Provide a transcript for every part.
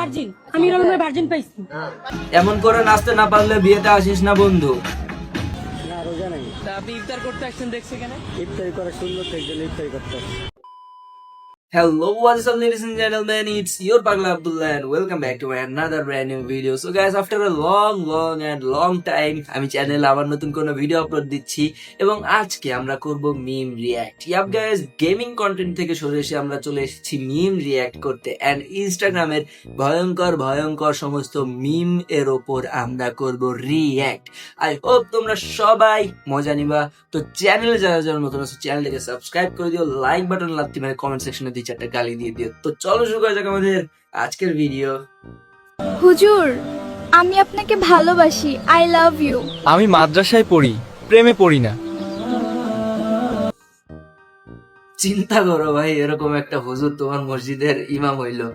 Virgin, আমি Ramna virgin পাইছি। এমন করে নাচতে না পারলে বিয়েতে আসিস না বন্ধু। না রোজা নাই। তা আপনি ইফতার করতে আসছেন দেখছি কেন? ইফতারি করা সুন্নত, একজন ইফতারি করতে আসে। Hello, what's up ladies and gentlemen, it's your Pagla Abdullah and welcome back to another brand new video. So guys, after a long time আমি চ্যানেলে আবার নতুন কোনো ভিডিও আপলোড দিচ্ছি এবং আজকে আমরা করব meme react. Yup guys, gaming content থেকে সরে এসে আমরা চলে এসেছি মিম রিয়্যাক্ট করতে এন্ড ইনস্টাগ্রামের ভয়ঙ্কর সমস্ত মিম এর ওপর আমরা করব রিয়্যাক্ট। আই হোপ তোমরা সবাই মজা নিবা। তো চ্যানেলে যারা নতুন আছে চ্যানেলটাকে সাবস্ক্রাইব করে দিও, লাইক বাটন লাত্তি মেরে কমেন্ট সেকশনে চারটা গালি দিয়ে দিও। তো চলো শুরু করা যাক আমাদের আজকের ভিডিও। হুজুর, আমি আপনাকে ভালোবাসি, আই লাভ ইউ। আমি মাদ্রাসায় পড়ি, প্রেমে পড়ি না। চিন্তা করো ভাই, এরকম একটা হুজুর তোমার মসজিদের ইমাম হইলো।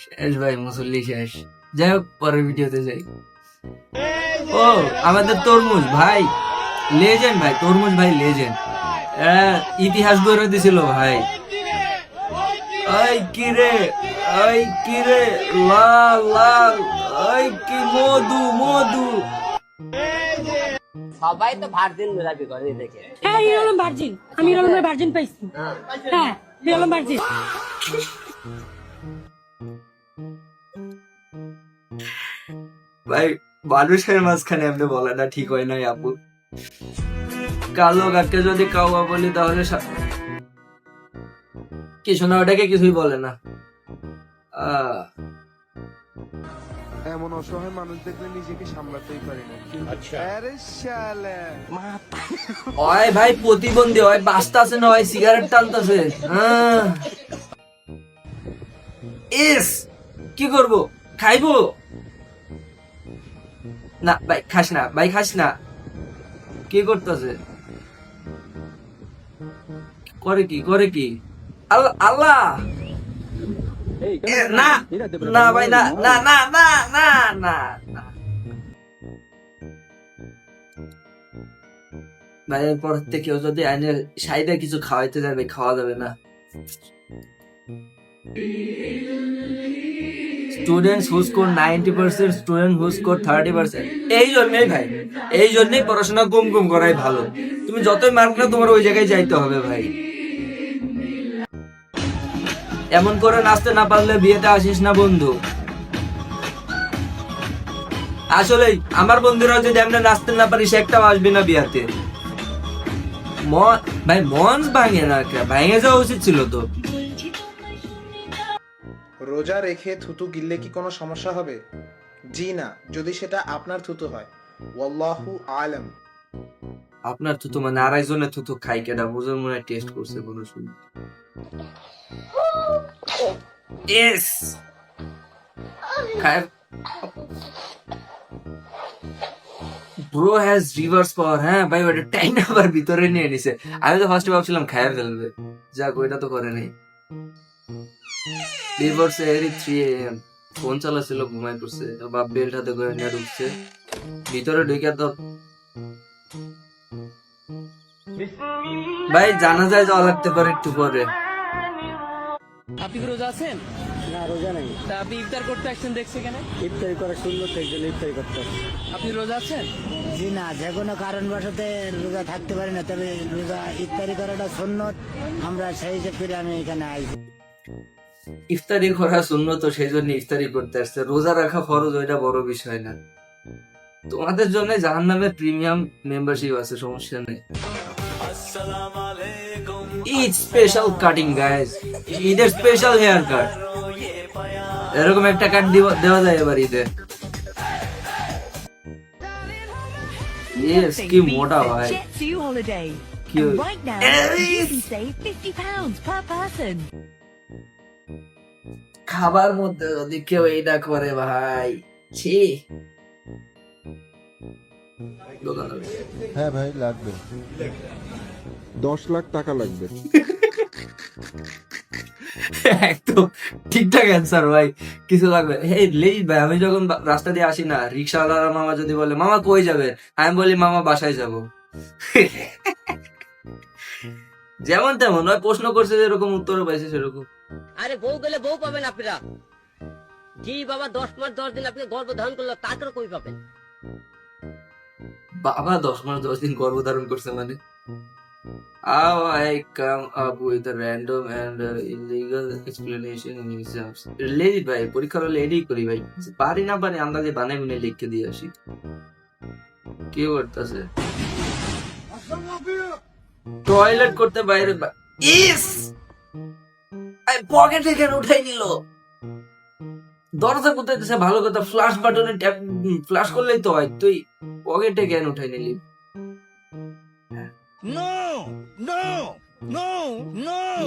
শেষ ভাই, মুসল্লি শেষ। যাই হোক, পরের ভিডিওতে যাই। ও আমাদের তরমুজ ভাই লেজেন্ড, ভাই তরমুজ ভাই লেজেন্ড, ইতিহাস গড়ে দিছিল ভাই। ওই কিরে লাল লাল, ওই কি মধু। সবাই তো ভার্জিন দাবি করে দেখে। হ্যাঁ, হিরোলম ভার্জিন, আমি রমনা ভার্জিন পাইছি। হ্যাঁ, হিরোলম ভার্জিন। ভাই মানুষের মাঝখানে এমনি বলে না, ঠিক হয় নাই আপু। কালো কাককে যদি কাউয়া বলি তাহলে কিছু না, ওটাকে কিছুই বলে না। এমন অসহায় মানুষ দেখলে নিজেকে সামলাতেই পারি না। আরে শালা ওই ভাই প্রতিবন্ধী, ওই বাঁচতাছে না, ওই সিগারেট টানতাছে। ইস কি করব, খাইবো না ভাই, খাস না। কি করতেছে, করে কি আল্লাহ না ভাই, না ভাইয়ের পর থেকে কেউ যদি আইনে সাইডে কিছু খাওয়াইতে যাবে, খাওয়া যাবে না। Students who score 90%, student who score 30%। এই জন্যই পড়াশোনা গুম করাই ভালো। তুমি যতই মার্ক না, তোমার ওই জায়গায় যাইতে হবে ভাই। এমন করে নাচতে না পারলে বিয়েতে আসিস না বন্ধু। আসলে আমার বন্ধুরা যদি এমনি নাচতে না পারিস, একটা আসবি না বিয়াতে। ভাই মন ভাঙে না, ভাঙে যাওয়া উচিত ছিল তো। রোজা রেখে থুতু গিললে কি কোনো সমস্যা হবে? জি না, যদি সেটা আপনার থুতু হয়। ওয়াল্লাহু আলাম। আপনার থুতু মানে আড়াইজনের থুতু খাই কেডা? বুঝুন মনে টেস্ট করছে কোনো শুনি। Yes. Bro has reverse power. হ্যাঁ ভাই, ওটা টাইম আবার ভিতরে নিয়ে নিছে। আমি তো ফার্স্টে ভাবছিলাম খায়া ফেলবে, যাক ওইটা তো করে নাই। রিভার্স এরি 3 AM ফোন চালাছিল, ঘুমাই পড়ছে, বাপ বেল্ট হাতে করে নিয়ে ঢুকছে ভিতরে। ঢুকে তো ভাই জানা যায় যাওয়া লাগতে পারে একটু পরে। আপনি কি রোজা আছেন? না রোজা নাই। তা আপনি ইফতার করতে আসছেন দেখছি কেন? ইফতারি করা সুন্নত, একজন ইফতারি করতে আসে। আপনি রোজা আছেন? জি না, যে কোনো কারণবশতে রোজা থাকতে পারি না, তবে রোজা ইফতারি করাটা সুন্নত। আমরা সেই হিসেবে করে আমি এখানে আইছি। ইফতারি করা সুন্নত, সেই জন্য ইফতারি করতে আসছে। রোজা রাখা ফরজ, ওইটা বড় বিষয় না। তোমাদের জন্য জাহান্নামের প্রিমিয়াম মেম্বারশিপ আছে, সমস্যা নেই। ঈদ স্পেশাল কাটিং গাইস, ঈদের স্পেশাল হেয়ার কাট। এরকম একটা কাট দেওয়া যায় এবার ঈদে। ইয়েস, কি মোটা ভাই। কি খাবার মধ্যে যদি কেউ এইটা করে ভাই, ছি। হ্যাঁ ভাই, লাগবে 10 লাখ টাকা লাগবে। একদম ঠিকঠাক অ্যান্সার ভাই, কিছু লাগবে। এই লেজ ভাই, আমি যখন রাস্তা দিয়ে আসি না, রিক্সাওয়ালার মামা যদি বলে মামা কই যাবে, আমি বলি মামা বাসায় যাব। যেমন তেমন, ওই প্রশ্ন করছে যেরকম উত্তরও পাইছে সেরকম। আরে বউ গেলে বউ পাবেন আপনারা। জি বাবা, 10 মাস 10 দিন আপনি গর্ভধারণ করলো, তারপরে কই পাবেন? বাবা 10 মাস 10 দিন গর্ভধারণ করছে মানে? How I come up with a random and illegal explanation in exams. Related ভাই, পরীক্ষা হলে এডি করি ভাই, পারি না পারি আন্দাজে বানাই বুনে লিখে দিয়ে আসি। কি করতেছে? টয়লেট করতে বাইরে ইস আই পকেটে কেন উঠাই নিল? দরজা কোথায় দিছে? ভালো কথা, ফ্ল্যাশ বাটনে ট্যাপ ফ্ল্যাশ করলেই তো হয়। তুই পকেটে কেন উঠাই নিলি?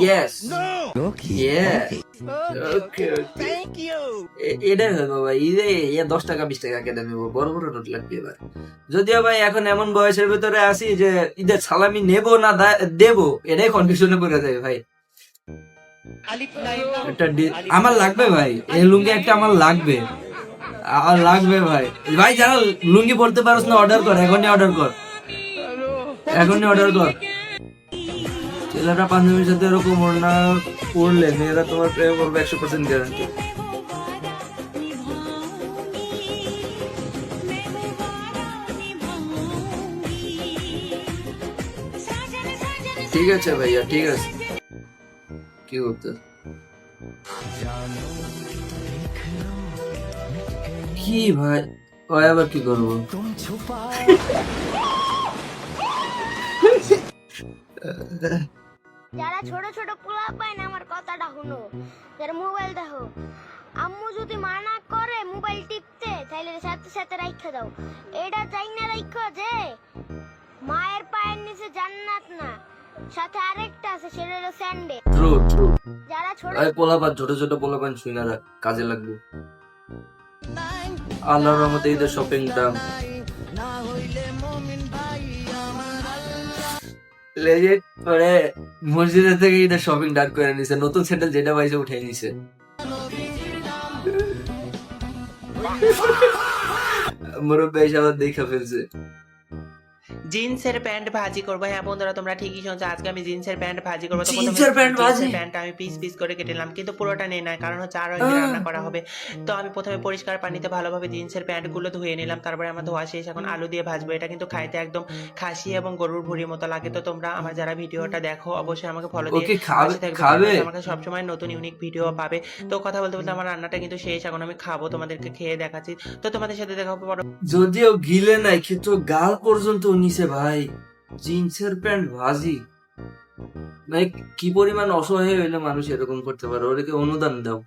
Yes. Yeah. Okay. এটাই হয় বাবা, ঈদে 10 টাকা 20 টাকা কেটে নেবো, বড় বড় নোট লাগবে এবার। যদিও ভাই এখন এমন বয়সের ভিতরে আছি যে ঈদের সালামি নেবো না দেবো এটাই কনফিউশনে পড়ে যায় ভাই। আমার লাগবে ভাই, এই লুঙ্গি একটা আমার লাগবে, লাগবে ভাই। ভাই যারা লুঙ্গি পড়তে পারছ না অর্ডার কর, এখনই অর্ডার কর, এখনই অর্ডার কর। ছেলেরা পাঞ্জাবির সাথে এরকম ওড়না পড়লে মেয়েরা তোমার প্রেমে পড়বে 100% গ্যারান্টি। ঠিক আছে ভাইয়া, ঠিক আছে। কি করতে কি ভাই, ওই আবার কি করবো? যারা ছোট ছোট পোলা পায় না, আমার কথাটা শুনো, যারা মোবাইল দেখো, আম্মু যদি মানা করে মোবাইল টিপতে, তাহলে সাথে সাথে রাখা দাও। এটা চাই না রাখো যে মায়ের পায়ের নিচে জান্নাত না, সাথে আরেকটা আছে, সেটা হলো স্যান্ডেল। True true. যারা ছোট পোলাপান, ছোট ছোট পোলাপান শুই না রাখ, কাজে লাগবে। আল্লাহর রহমতে ঈদের শপিং দাম লেজেট পরে মসজিদের থেকে ঈদের শপিং ডাক করে নিছে, নতুন স্যান্ডেল যেটা পাইছে উঠাই নিছে। মুরব্বী এসে আবার দেখা ফেলছে। জিন্সের প্যান্ট ভাজি করবো। হ্যাঁ বন্ধুরা, তোমরা ঠিকই শুনছো, আজকে আমি জিন্সের প্যান্ট ভাজি করবো। তো জিন্সের প্যান্ট ভাজি? প্যান্টটা আমি পিস পিস করে কেটে নিলাম, কিন্তু পুরোটা নেই না, কারণ হচ্ছে আরো রান্না করা হবে। তো আমি প্রথমে পরিষ্কার পানিতে ভালোভাবে জিন্সের প্যান্ট গুলো ধুয়ে নিলাম, তারপরে আমার ধোয়া শেষ। এখন আলু দিয়ে ভাজবো। এটা কিন্তু খাইতে একদম খাসি এবং গরুর ভুঁড়ির মতো লাগে। তো তোমরা আমার যারা ভিডিওটা দেখো অবশ্যই আমাকে ফলো দিয়ে খাবে, আমাকে সবসময় নতুন ইউনিক ভিডিও পাবে। তো কথা বলতে বলতে আমার রান্নাটা কিন্তু শেষ, এখন আমি খাবো, তোমাদেরকে খেয়ে দেখাচ্ছি। তো তোমাদের সাথে দেখা হবে পরে। যদিও গিলে নাই কিন্তু গাল পর্যন্ত নিছে ভাই। জিন্সের প্যান্ট ভাজি, মানে কি পরিমাণ অসহায় হইলে মানুষ এরকম করতে পারে? ওদেরকে অনুদান দাও।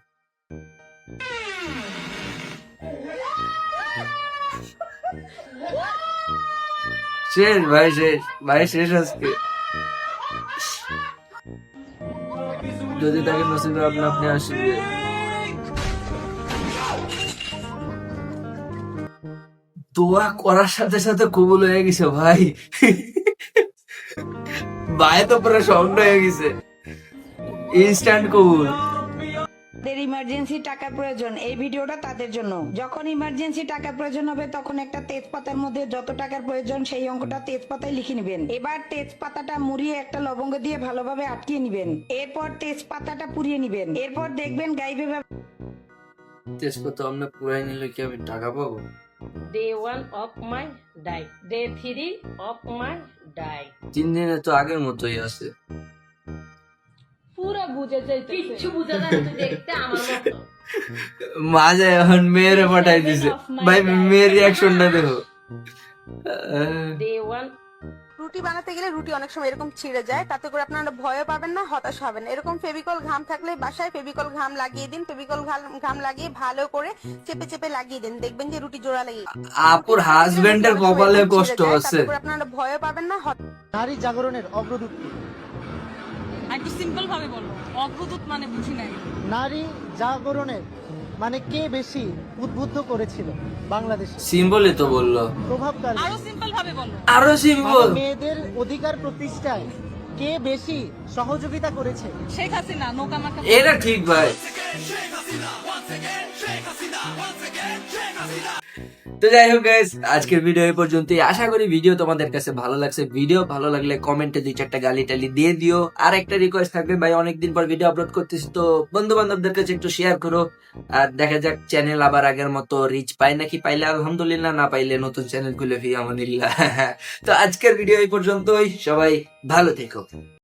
শেষ ভাই, শেষ ভাই, শেষ আজকে। যদি তাকে নসিবে আপনি আপনি আসবে। দোয়া করার সাথে সাথে কবুল হয়ে গেছে ভাই। ভাই তো পুরো শক্ট হয়ে গেছে, ইনস্ট্যান্ট কবুল। ইমার্জেন্সি টাকার প্রয়োজন, এই ভিডিওটা তাদের জন্য। যখন ইমার্জেন্সি টাকার প্রয়োজন হবে তখন একটা তেজপাতার মধ্যে যত টাকার প্রয়োজন সেই অঙ্কটা তেজপাতায় লিখে নেবেন। এবার তেজপাতাটা মুড়িয়ে একটা লবঙ্গ দিয়ে ভালোভাবে আটকিয়ে নেবেন। এরপর তেজপাতাটা পুড়িয়ে নেবেন। এরপর দেখবেন গাইবে তেজপাতা আমরা পুরাই নিলে কি আমি টাকা পাবো? Day 1 of my die, day 3 of my die. 3 দিনে তো আগের মতোই আছে। পুরো বুঝে যাইতে, কিচ্ছু বুঝা যায় না, তুই দেখতে আমার মতো। মাঝে এখন মেয়েরে পাঠাই দিছে ভাই, মেয়ের রিঅ্যাকশনটা দেখো। Day 1 রুটি বানাতে গেলে রুটি অনেক সময় এরকম ছিঁড়ে যায়, তাতে করে আপনারা ভয়ও পাবেন না, হতাশ হবেন। এরকম ফেভিকল ঘাম থাকলে বাসায় ফেভিকল ঘাম লাগিয়ে দিন। ফেভিকল ঘাম লাগিয়ে ভালো করে চেপে চেপে লাগিয়ে দিন, দেখবেন যে রুটি জোড়া লেগে। আপুর হাজবেন্ডের কপালে কষ্ট আছে। তাতে করে আপনারা ভয়ও পাবেন না। নারী জাগরণের অগ্রদূত। একটু সিম্পল ভাবে বলো, অগ্রদূত মানে বুঝি নাই। নারী জাগরণের মানে কে বেশি উদ্বুদ্ধ করেছিল বাংলাদেশে? সিম্বলই তো বললো, প্রভাবকারী। আরো সিম্পল ভাবে বলো, আরো সিম্পল। মেয়েদের অধিকার প্রতিষ্ঠায় কে বেশি সহযোগিতা করেছে? শেখ হাসিনা। নৌকা মার্কা। এটা ঠিক ভাই। তো যাই হোক গাইস, আজকের ভিডিও এই পর্যন্তই। আশা করি ভিডিও তোমাদের কাছে ভালো লাগছে। ভিডিও ভালো লাগলে কমেন্টে 2-4টা গালি টালি দিয়ে দিও। আর একটা রিকোয়েস্ট থাকবে ভাই, অনেকদিন পর ভিডিও আপলোড করতেছি, তো বন্ধু বান্ধবদের কাছে একটু শেয়ার করো। আর দেখা যাক চ্যানেল আবার আগের মতো রিচ পায় নাকি। পাইলে আলহামদুলিল্লাহ, না পাইলে নতুন চ্যানেল খুলে ফি আমানিল্লাহ। তো আজকের ভিডিও এই পর্যন্তই, সবাই ভালো থেকো।